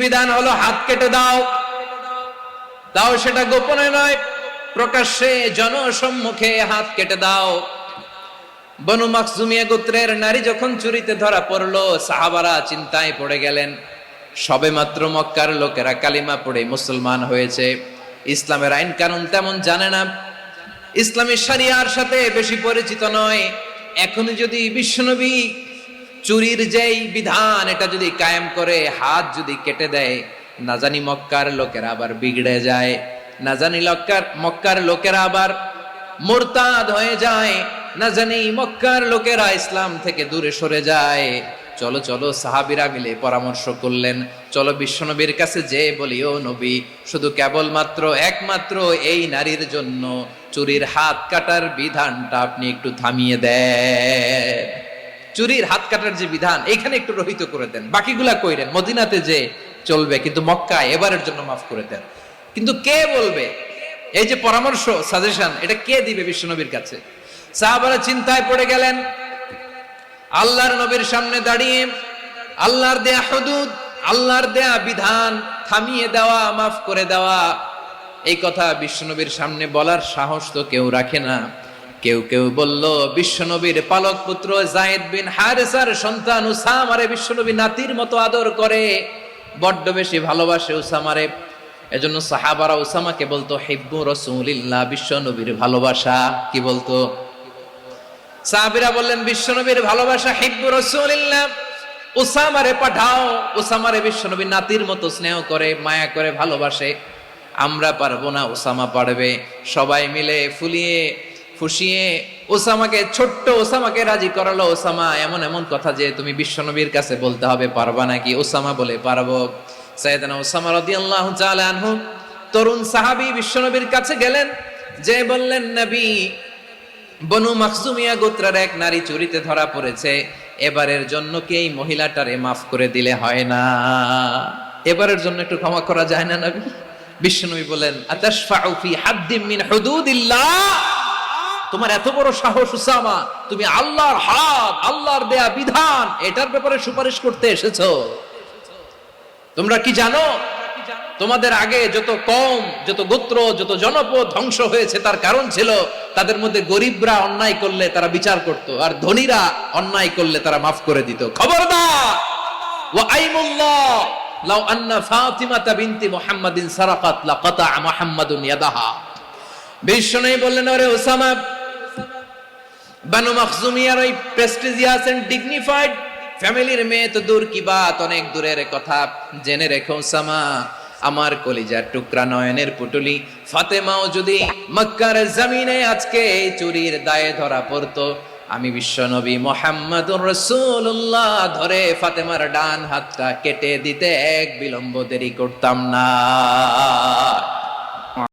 বিধান হলো হাত কেটে দাও, তাও সেটা গোপনে নয়, প্রকাশ্যে জনসম্মুখে হাত কেটে দাও। বনু মাখজুমিয়া গোত্রের নারী যখন চুরিতে ধরা পড়লো, সাহাবারা চিন্তায় পড়ে গেলেন। সবেমাত্র মক্কার লোকেরা কালিমা পড়ে মুসলমান হয়েছে, ইসলামের আইন কানুন তেমন জানে না, ইসলামী শরিয়ার সাথে বেশি পরিচিত নয়। এখন যদি বিশ্বনবী চুরির যেই বিধান এটা যদি কায়েম করে হাত যদি কেটে দেয়, না জানি মক্কার লোকেরা আবার বিগড়ে যায়, না জানি মক্কার লোকেরা আবার মুরতাদ হয়ে যায়, না জানি মক্কার লোকেরা ইসলাম থেকে দূরে সরে যায়। চলো চলো, সাহাবীরা মিলে পরামর্শ করলেন, চলো বিশ্বনবীর কাছে যে বলি, ও নবী, শুধু কেবলমাত্র একমাত্র এই নারীর জন্য চুরির হাত কাটার বিধানটা আপনি একটু থামিয়ে দেন। চুরির হাত কাটার যে বিধান এখানে একটু রহিত করে দেন, বাকিগুলা কইরেন মদিনাতে যে চলবে, কিন্তু মক্কায় এবারের জন্য মাফ করে দেন। কিন্তু কে বলবে? এই যে পরামর্শ, সাজেশন, এটা কে দিবে বিশ্বনবীর কাছে? সাহাবারা চিন্তায় পড়ে গেলেন। আল্লাহর নবীর সামনে দাঁড়িয়ে আল্লাহর দেয়া হুদুদ, আল্লাহর দেয়া বিধান থামিয়ে দেওয়া, মাফ করে দেওয়া, এই কথা বিশ্বনবীর সামনে বলার সাহস তো কেউ রাখে না। কেউ কেউ বলল, বিশ্বনবীর পালক পুত্র যায়েদ বিন হারেসার সন্তান উসামারে বিশ্বনবী নাতির মতো আদর করে, বড্ড বেশি ভালোবাসে উসামারে। এজন্য সাহাবারা উসামাকে বলতো হিব্বু রাসূলিল্লাহ, বিশ্বনবীর ভালোবাসা। কি বলতো? সাহাবীরা বললেন, বিশ্বনবীর ভালোবাসা হিব্বু রাসূলিল্লাহ, উসামারে পাঠাও। উসামারে বিশ্বনবী নাতির মতো স্নেহ করে, মায়া করে, ভালোবাসে। আমরা পারবো না, উসামা পারবে। সবাই মিলে ফুলিয়ে ফুসিয়ে ওসামাকে, ছোট্ট ওসামাকে রাজি করালো। ওসামা, এমন এমন কথা যে তুমি বিশ্বনবীর কাছে বলতে হবে, পারবা নাকি? ওসামা বলে, পারবো। সাইয়েদনা ওসামা রাদিয়াল্লাহু তাআলা আনহু তরুণ সাহাবী বিশ্বনবীর কাছে গেলেন, যে বললেন, নবী, বনু মাখজুমিয়া গোত্রের এক নারী চুরিতে ধরা পড়েছে, এবারের জন্য কি এই মহিলাটারে মাফ করে দিলে হয় না? এবারের জন্য একটু ক্ষমা করা যায় না নবী? বিশ্বনবী বলেন, আতাশফাউ ফি হাদ্দিম মিন হুদুদিল্লাহ, তোমার এত বড় সাহস উসামা, তুমি আল্লাহর হাত, আল্লাহর দেয়া বিধান, এটার ব্যাপারে সুপারিশ করতে এসেছো? তোমরা কি জানো তোমাদের আগে যত কওম, যত গোত্র, যত জনপদ ধ্বংস হয়েছে তার কারণ ছিল তাদের মধ্যে গরিবরা অন্যায় করলে তারা বিচার করত, আর ধনীরা অন্যায় করলে তারা মাফ করে দিত। খবরদার! ওয়া আইমুল্লাহ লাউ আন্না ফাতিমাতা বিনতি মুহাম্মাদিন সারাকাত লাকাতা মুহাম্মাদুন ইয়াদাহা। বিশ্বনবী বললেন, ওরে ওসামা, বানু মাখজুমিয়ার ওই প্রেস্টিজিয়াস এন্ড ডিগনিফাইড ফ্যামিলির মেয়ে তো দূর কি বাত, অনেক দূরের কথা। জেনে রেখো ওসামা, আমার কলিজার টুকরা, নয়নের পুটুলি ফাতেমাও যদি মক্কার জমিনে আজকে এই চুরির দায়ে ধরা পড়তো, আমি বিশ্বনবী মুহাম্মাদুর রাসূলুল্লাহ ধরে ফাতেমার ডান হাতটা কেটে দিতে এক বিলম্ব দেরি করতাম না।